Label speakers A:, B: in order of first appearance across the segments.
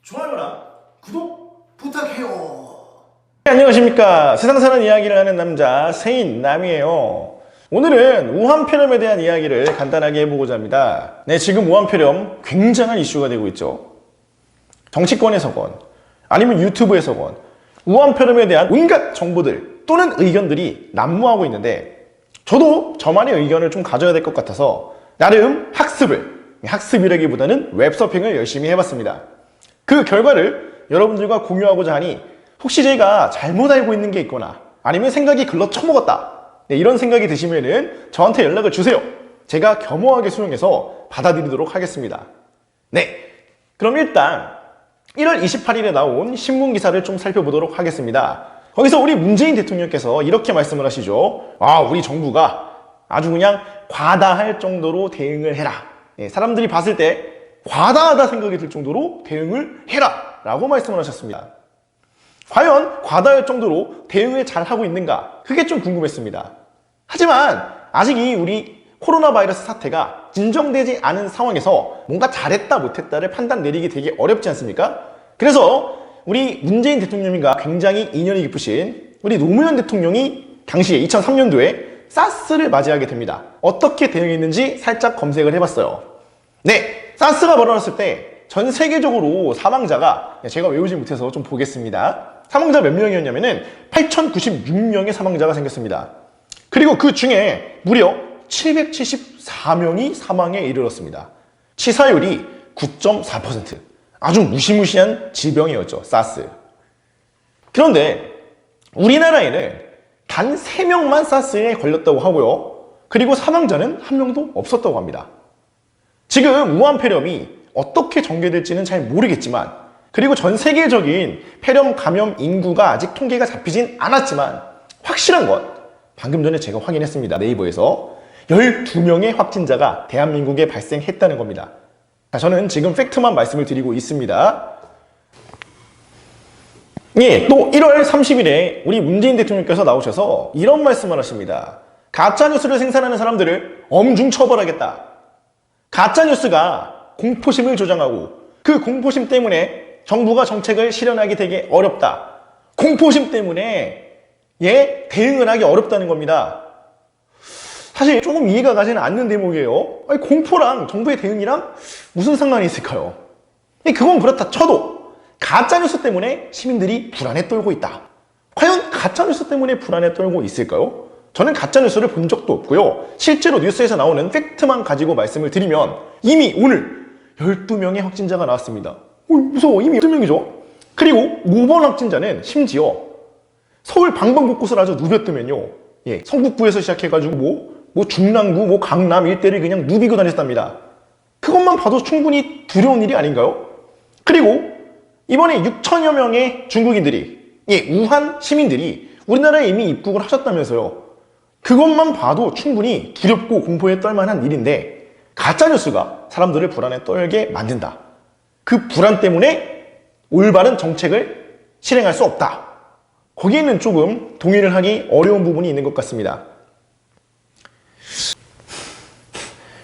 A: 좋아요랑 구독 부탁해요.
B: 네, 안녕하십니까. 세상 사는 이야기를 하는 남자 세인남이에요. 오늘은 우한폐렴에 대한 이야기를 간단하게 해보고자 합니다. 네, 지금 우한폐렴 굉장한 이슈가 되고 있죠. 정치권에서건 아니면 유튜브에서건 우한폐렴에 대한 온갖 정보들 또는 의견들이 난무하고 있는데, 저도 저만의 의견을 좀 가져야 될 것 같아서 나름 학습이라기보다는 웹서핑을 열심히 해봤습니다. 그 결과를 여러분들과 공유하고자 하니, 혹시 제가 잘못 알고 있는 게 있거나 아니면 생각이 글러 처먹었다, 네, 이런 생각이 드시면은 저한테 연락을 주세요. 제가 겸허하게 수용해서 받아들이도록 하겠습니다. 네, 그럼 일단 1월 28일에 나온 신문기사를 좀 살펴보도록 하겠습니다. 거기서 우리 문재인 대통령께서 이렇게 말씀을 하시죠. 우리 정부가 아주 그냥 과다할 정도로 대응을 해라. 네, 사람들이 봤을 때 과다하다 생각이 들 정도로 대응을 해라 라고 말씀을 하셨습니다. 과연 과다할 정도로 대응을 잘하고 있는가? 그게 좀 궁금했습니다. 하지만 아직 우리 코로나 바이러스 사태가 진정되지 않은 상황에서 뭔가 잘했다 못했다를 판단 내리기 되게 어렵지 않습니까? 그래서 우리 문재인 대통령과 굉장히 인연이 깊으신 우리 노무현 대통령이 당시에 2003년도에 사스를 맞이하게 됩니다. 어떻게 대응했는지 살짝 검색을 해봤어요. 네, 사스가 벌어졌을 때 전 세계적으로 사망자가, 제가 외우지 못해서 좀 보겠습니다. 사망자 몇 명이었냐면은 8,096명의 사망자가 생겼습니다. 그리고 그 중에 무려 774명이 사망에 이르렀습니다. 치사율이 9.4%. 아주 무시무시한 질병이었죠, 사스. 그런데 우리나라에는 단 3명만 사스에 걸렸다고 하고요. 그리고 사망자는 1명도 없었다고 합니다. 지금 우한폐렴이 어떻게 전개될지는 잘 모르겠지만, 그리고 전 세계적인 폐렴 감염 인구가 아직 통계가 잡히진 않았지만, 확실한 건 방금 전에 제가 확인했습니다. 네이버에서 12명의 확진자가 대한민국에 발생했다는 겁니다. 저는 지금 팩트만 말씀을 드리고 있습니다. 예, 또 1월 30일에 우리 문재인 대통령께서 나오셔서 이런 말씀을 하십니다. 가짜뉴스를 생산하는 사람들을 엄중 처벌하겠다. 가짜뉴스가 공포심을 조장하고 그 공포심 때문에 정부가 정책을 실현하기 되게 어렵다. 공포심 때문에 대응을 하기 어렵다는 겁니다. 사실 조금 이해가 가지는 않는 대목이에요. 아니, 공포랑 정부의 대응이랑 무슨 상관이 있을까요? 그건 그렇다 쳐도 가짜뉴스 때문에 시민들이 불안에 떨고 있다. 과연 가짜뉴스 때문에 불안에 떨고 있을까요? 저는 가짜뉴스를 본 적도 없고요. 실제로 뉴스에서 나오는 팩트만 가지고 말씀을 드리면 이미 오늘 12명의 확진자가 나왔습니다. 무서워. 이미 12명이죠. 그리고 5번 확진자는 심지어 서울 방방곳곳을 아주 누볐더면요. 성북구에서 시작해가지고 뭐 중랑구, 강남 일대를 그냥 누비고 다녔답니다. 그것만 봐도 충분히 두려운 일이 아닌가요? 그리고 이번에 6천여 명의 중국인들이, 우한 시민들이 우리나라에 이미 입국을 하셨다면서요. 그것만 봐도 충분히 두렵고 공포에 떨만한 일인데, 가짜뉴스가 사람들을 불안에 떨게 만든다. 그 불안 때문에 올바른 정책을 실행할 수 없다. 거기에는 조금 동의를 하기 어려운 부분이 있는 것 같습니다.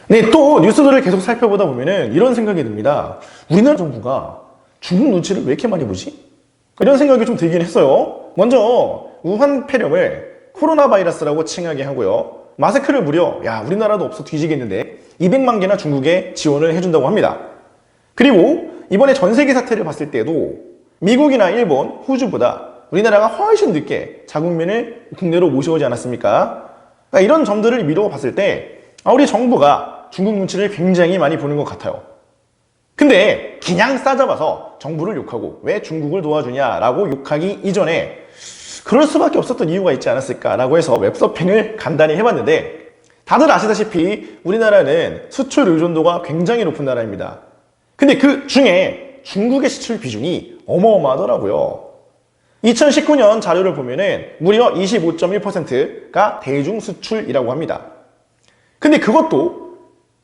B: 네, 또 뉴스들을 계속 살펴보다 보면은 이런 생각이 듭니다. 우리나라 정부가 중국 눈치를 왜 이렇게 많이 보지? 이런 생각이 좀 들긴 했어요. 먼저 우한폐렴을 코로나 바이러스라고 칭하게 하고요. 마스크를 무려 우리나라도 없어 뒤지겠는데 200만 개나 중국에 지원을 해준다고 합니다. 그리고 이번에 전 세계 사태를 봤을 때도 미국이나 일본, 호주보다 우리나라가 훨씬 늦게 자국민을 국내로 모셔오지 않았습니까? 그러니까 이런 점들을 미루어 봤을 때 우리 정부가 중국 눈치를 굉장히 많이 보는 것 같아요. 근데 그냥 싸잡아서 정부를 욕하고 왜 중국을 도와주냐라고 욕하기 이전에 그럴 수밖에 없었던 이유가 있지 않았을까라고 해서 웹서핑을 간단히 해봤는데, 다들 아시다시피 우리나라는 수출 의존도가 굉장히 높은 나라입니다. 근데 그 중에 중국의 수출 비중이 어마어마하더라고요. 2019년 자료를 보면은 무려 25.1%가 대중 수출이라고 합니다. 근데 그것도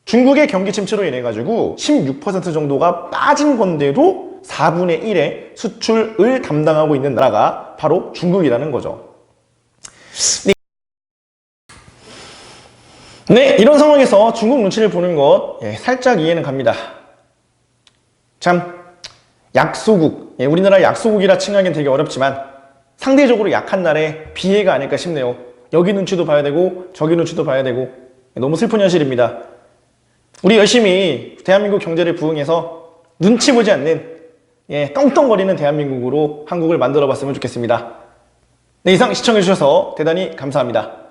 B: 중국의 경기 침체로 인해 가지고 16% 정도가 빠진 건데도 4분의 1의 수출을 담당하고 있는 나라가 바로 중국이라는 거죠. 네, 이런 상황에서 중국 눈치를 보는 것 살짝 이해는 갑니다. 참 약소국, 우리나라 약소국이라 칭하기는 되게 어렵지만 상대적으로 약한 나라의 비애가 아닐까 싶네요. 여기 눈치도 봐야 되고 저기 눈치도 봐야 되고 너무 슬픈 현실입니다. 우리 열심히 대한민국 경제를 부흥해서 눈치 보지 않는 떵떵거리는 대한민국으로 한국을 만들어 봤으면 좋겠습니다. 네, 이상 시청해주셔서 대단히 감사합니다.